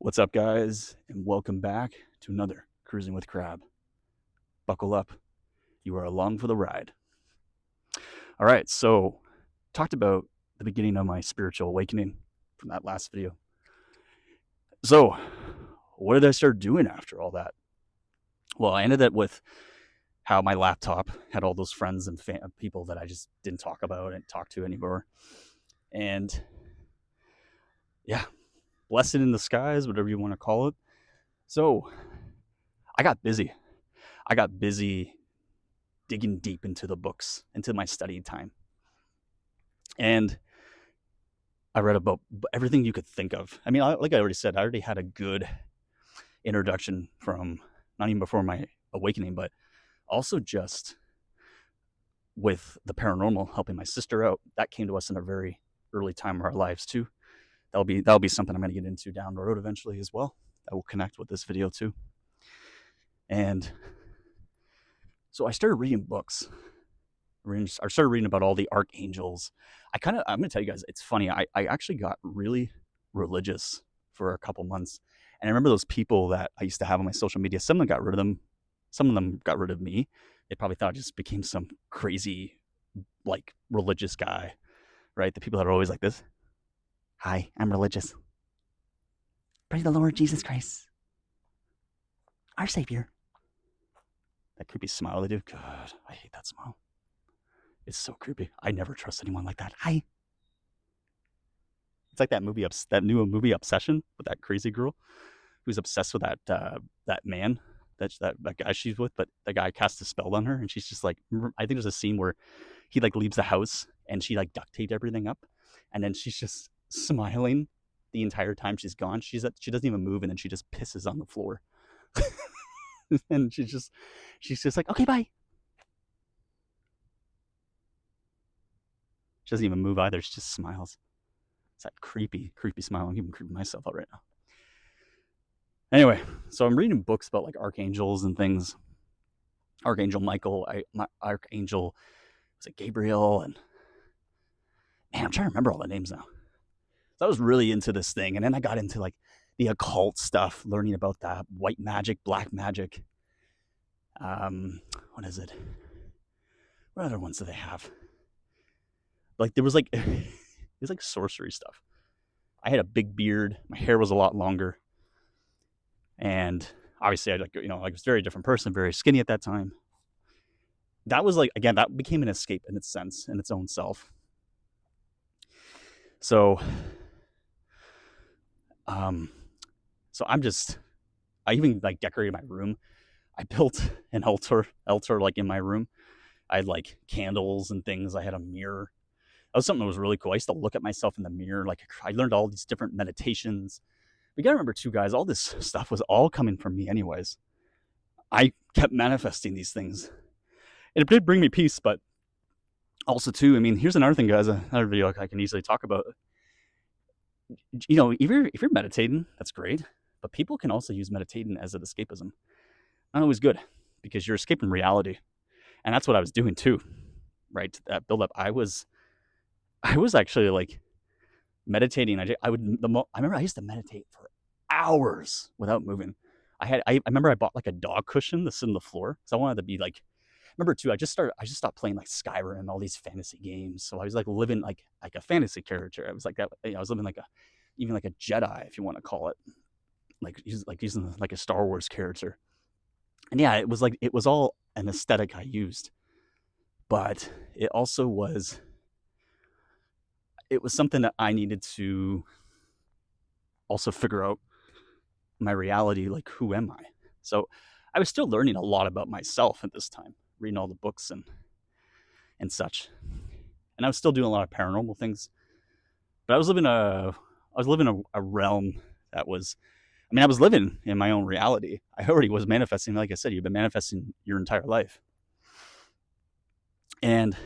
What's up, guys, and welcome back to another Cruising with Crab. Buckle up. You are along for the ride. All right, so talked about the beginning of my spiritual awakening from that last video. So, what did I start doing after all that? Well, I ended up with how my laptop had all those friends and people that I just didn't talk about and talk to anymore. And yeah, blessing in disguise, whatever you want to call it. So, I got busy. I got busy digging deep into the books, into my study time. And I read about everything you could think of. I mean, like I already said, I already had a good introduction from not even before my awakening, but also just with the paranormal, helping my sister out. That came to us in a very early time of our lives too. That'll be something I'm going to get into down the road eventually as well. That will connect with this video too. And so I started reading books. I started reading about all the archangels. I'm going to tell you guys, it's funny. I actually got really religious for a couple months. And I remember those people that I used to have on my social media. Some of them got rid of them. Some of them got rid of me. They probably thought I just became some crazy, like, religious guy, right? The people that are always like this. Hi, I'm religious. Praise the Lord Jesus Christ, our Savior. That creepy smile they do. God, I hate that smile. It's so creepy. I never trust anyone like that. Hi. It's like that new movie Obsession with that crazy girl who's obsessed with that man, that guy she's with, but the guy casts a spell on her, and she's just like, I think there's a scene where he like leaves the house and she like duct taped everything up, and then she's just smiling the entire time she's gone. She doesn't even move, and then she just pisses on the floor, and she's just like, okay, bye. She doesn't even move either. She just smiles. It's that creepy, creepy smile. I'm even creeping myself out right now. Anyway, so I'm reading books about like archangels and things. Archangel Michael, my Archangel, was it Gabriel? And man, I'm trying to remember all the names now. So I was really into this thing. And then I got into like the occult stuff, learning about that white magic, black magic. What is it? What other ones do they have? Like there was like, it was like sorcery stuff. I had a big beard. My hair was a lot longer. And obviously, I was a very different person, very skinny at that time. That was like, again, that became an escape in its sense, in its own self. So, um, so I even like decorated my room. I built an altar like in my room. I had like candles and things. I had a mirror. That was something that was really cool. I used to look at myself in the mirror. Like I learned all these different meditations. But you gotta remember too, guys, all this stuff was all coming from me anyways. I kept manifesting these things. And it did bring me peace, but also too, I mean, here's another thing, guys, another video I can easily talk about. If you're meditating, that's great. But people can also use meditating as an escapism. Not always good, because you're escaping reality. And that's what I was doing too. Right? That build up. I was actually like meditating. I remember I used to meditate for hours without moving. I remember I bought like a dog cushion to sit on the floor. So I wanted to be like, remember too, I just stopped playing like Skyrim, all these fantasy games. So I was like living like a fantasy character. I was like that. I was living like even like a Jedi, if you want to call it, like using like a Star Wars character. And yeah, it was all an aesthetic I used, but it was something that I needed to also figure out my reality. Like, who am I? So I was still learning a lot about myself at this time, reading all the books and such. And I was still doing a lot of paranormal things, but I was living a realm that was, I mean, I was living in my own reality. I already was manifesting. Like I said, you've been manifesting your entire life. And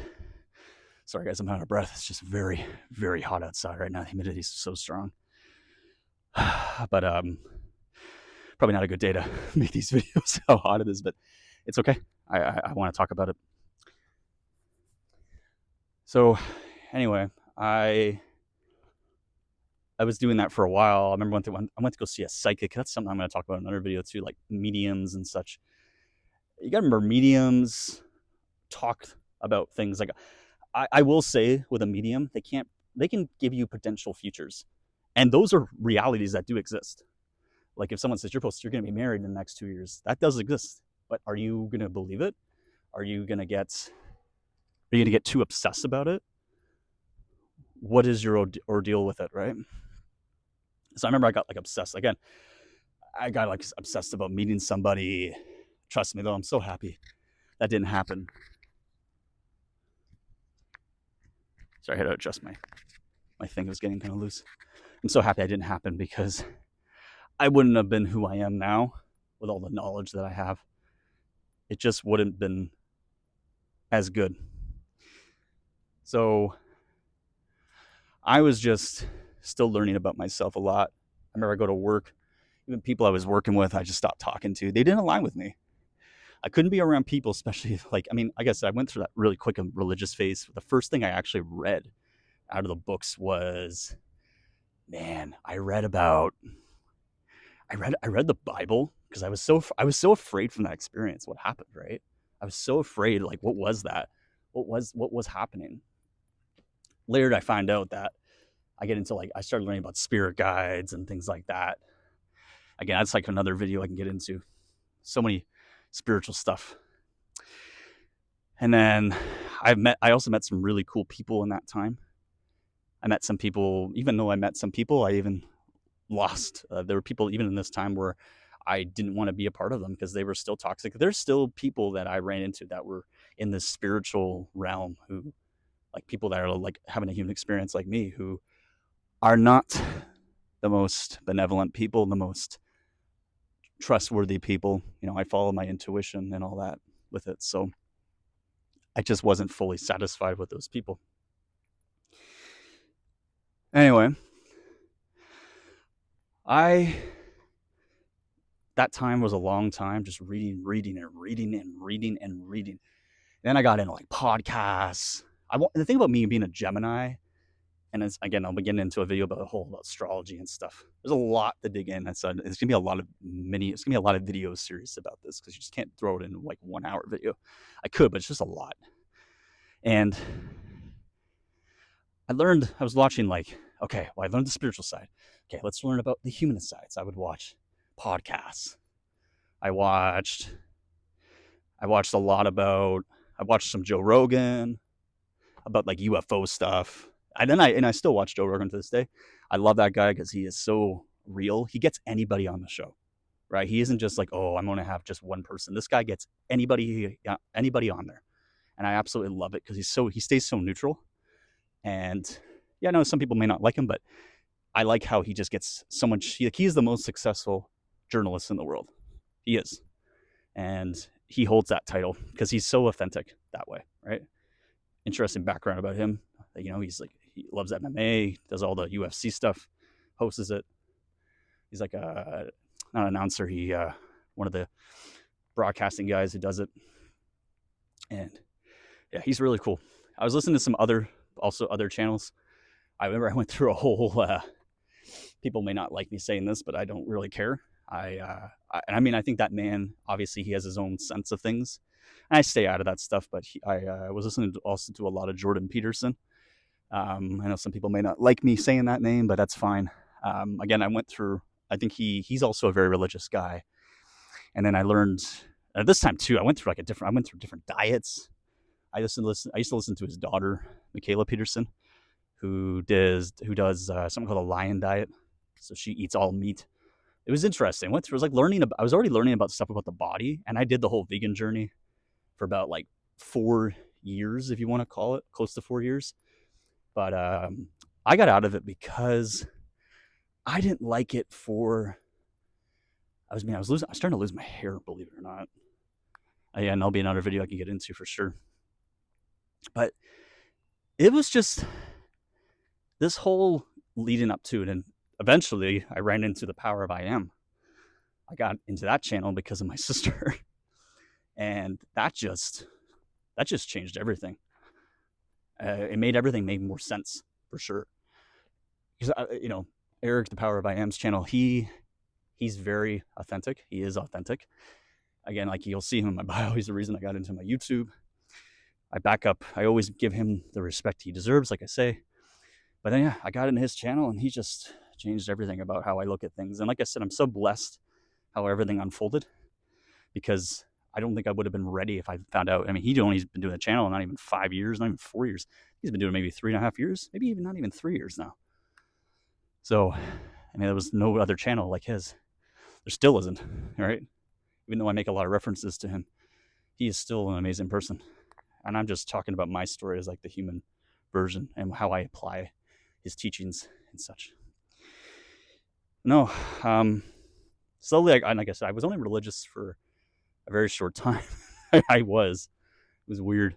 sorry, guys, I'm out of breath. It's just very, very hot outside right now. The humidity is so strong. But probably not a good day to make these videos, how hot it is, but it's okay. I want to talk about it. So anyway, I I was doing that for a while. I remember I went to go see a psychic. That's something I'm going to talk about in another video too, like mediums and such. You got to remember, mediums talk about things like, I will say with a medium, they can give you potential futures, and those are realities that do exist. Like if someone says you're going to be married in the next 2 years, that does exist. But are you going to believe it? Are you going to get too obsessed about it? What is your ordeal with it, right? So I remember I got like obsessed again. I got like obsessed about meeting somebody. Trust me, though, I'm so happy that didn't happen. Sorry, I had to adjust my thing. It was getting kind of loose. I'm so happy that didn't happen because I wouldn't have been who I am now with all the knowledge that I have. It just wouldn't have been as good. So I was just still learning about myself a lot. I remember I go to work, even people I was working with, I just stopped talking to. They didn't align with me. I couldn't be around people, especially like, I mean, I guess I went through that really quick religious phase. The first thing I actually read out of the books was, man, I read the Bible because I was so afraid from that experience. What happened, right? I was so afraid. Like, what was that? What was happening? Later, I find out that I started learning about spirit guides and things like that. Again, that's like another video I can get into. So many spiritual stuff. And then I also met some really cool people in that time. I met some people, even though I met some people, I even lost. There were people even in this time where I didn't want to be a part of them because they were still toxic. There's still people that I ran into that were in this spiritual realm who, like people that are like having a human experience like me, who are not the most benevolent people, the most trustworthy people. You know, I follow my intuition and all that with it. So I just wasn't fully satisfied with those people. Anyway, that time was a long time just reading, reading, and reading, and reading, and reading. Then I got into like podcasts. The thing about me being a Gemini, and again, I'll be getting into a video about astrology and stuff. There's a lot to dig in. I said it's gonna be a lot of video series about this because you just can't throw it in like 1 hour video. I could, but it's just a lot. And I was watching like, okay, well, I learned the spiritual side. Okay, let's learn about the human sides. I would watch podcasts. I watched a lot about, I watched some Joe Rogan about like UFO stuff. I still watch Joe Rogan to this day. I love that guy because he is so real. He gets anybody on the show, right? He isn't just like, oh, I'm going to have just one person. This guy gets anybody on there, and I absolutely love it because he stays so neutral. And yeah, I know some people may not like him, but I like how he just gets so much. He is the most successful journalist in the world. He is, and he holds that title because he's so authentic that way, right? Interesting background about him. You know, he loves MMA, does all the UFC stuff, hosts it. He's like not an announcer. He one of the broadcasting guys who does it, and yeah, he's really cool. I was listening to some other channels. I remember I went through a whole. People may not like me saying this, but I don't really care. I mean, I think that man, obviously, he has his own sense of things. And I stay out of that stuff, but I was listening also to a lot of Jordan Peterson. I know some people may not like me saying that name, but that's fine. Again, I think he's also a very religious guy. And then I learned at this time too, I went through different diets. I used to listen to his daughter, Michaela Peterson, who does something called a lion diet. So she eats all meat. It was interesting. It was like I was already learning about stuff about the body, and I did the whole vegan journey for about like 4 years, if you want to call it, close to 4 years. But I got out of it because I didn't like it I was starting to lose my hair, believe it or not. Yeah, and that'll be another video I can get into for sure. But it was just this whole leading up to it, and eventually I ran into the power of I am. I got into that channel because of my sister, and that just changed everything. It made everything make more sense for sure. Because Eric, the Power of I Am's channel, he's very authentic. He is authentic. Again, like you'll see him in my bio. He's the reason I got into my YouTube. I back up. I always give him the respect he deserves, like I say. But then, yeah, I got into his channel, and he just changed everything about how I look at things. And like I said, I'm so blessed how everything unfolded, because I don't think I would have been ready if I found out. I mean, he's only been doing the channel not even 5 years, not even 4 years. He's been doing it maybe 3.5 years, maybe even not even 3 years now. So, I mean, there was no other channel like his. There still isn't, right? Even though I make a lot of references to him, he is still an amazing person. And I'm just talking about my story as like the human version and how I apply his teachings and such. No, slowly, like I said, I was only religious for a very short time. I was. It was weird.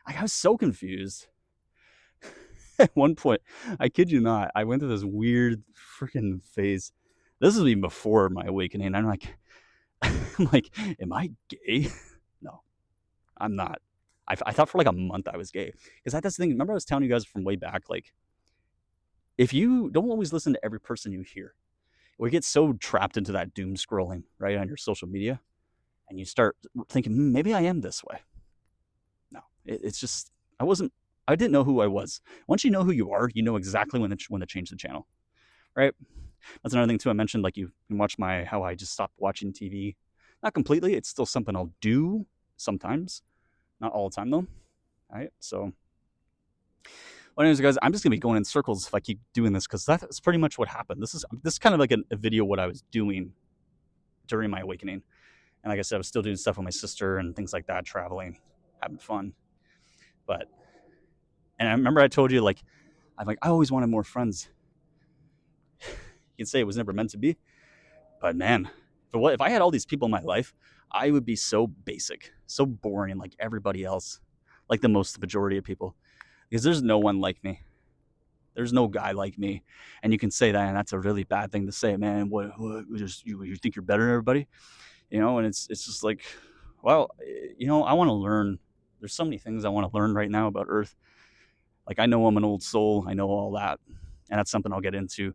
I was so confused. At one point, I kid you not, I went through this weird freaking phase. This is even before my awakening. I'm like, am I gay? No, I'm not. I thought for like a month I was gay, because that's the thing. Remember, I was telling you guys from way back, like, if you don't always listen to every person you hear, we get so trapped into that doom scrolling right on your social media, and you start thinking, maybe I am this way. No, it's just I didn't know who I was. Once you know who you are, you know exactly when to change the channel, right? That's another thing too. I mentioned, like, you can watch how I just stopped watching TV. Not completely. It's still something I'll do sometimes, not all the time though. All right, so. Well, anyways, guys, I'm just gonna be going in circles if I keep doing this, because that's pretty much what happened. This is kind of like a video what I was doing during my awakening, and like I said, I was still doing stuff with my sister and things like that, traveling, having fun. But, and I remember I told you, like, I always wanted more friends. You can say it was never meant to be, but man, if I had all these people in my life, I would be so basic, so boring, like everybody else, like the majority of people, because there's no one like me. There's no guy like me. And you can say that, and that's a really bad thing to say, man. What you think you're better than everybody, And it's just like, well, I want to learn. There's so many things I want to learn right now about Earth. Like, I know I'm an old soul. I know all that, and that's something I'll get into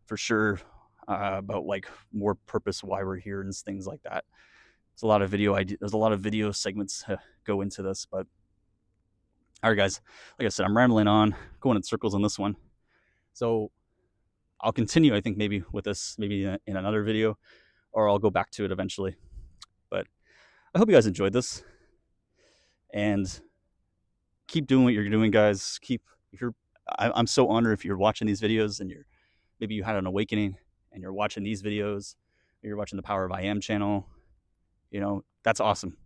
for sure, about like more purpose, why we're here, and things like that. There's a lot of video segments go into this, but all right, guys. Like I said, I'm rambling on, going in circles on this one. So I'll continue, I think, maybe with this, maybe in another video, or I'll go back to it eventually. But I hope you guys enjoyed this, and keep doing what you're doing, guys. I'm so honored if you're watching these videos and maybe you had an awakening and you're watching these videos, or you're watching the Power of I Am channel. That's awesome.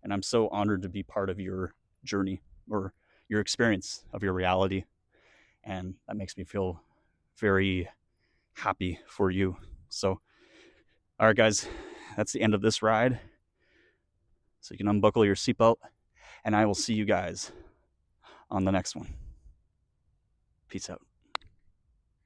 And I'm so honored to be part of your journey, or your experience of your reality. And that makes me feel very happy for you. So, all right, guys, that's the end of this ride. So you can unbuckle your seatbelt, and I will see you guys on the next one. Peace out.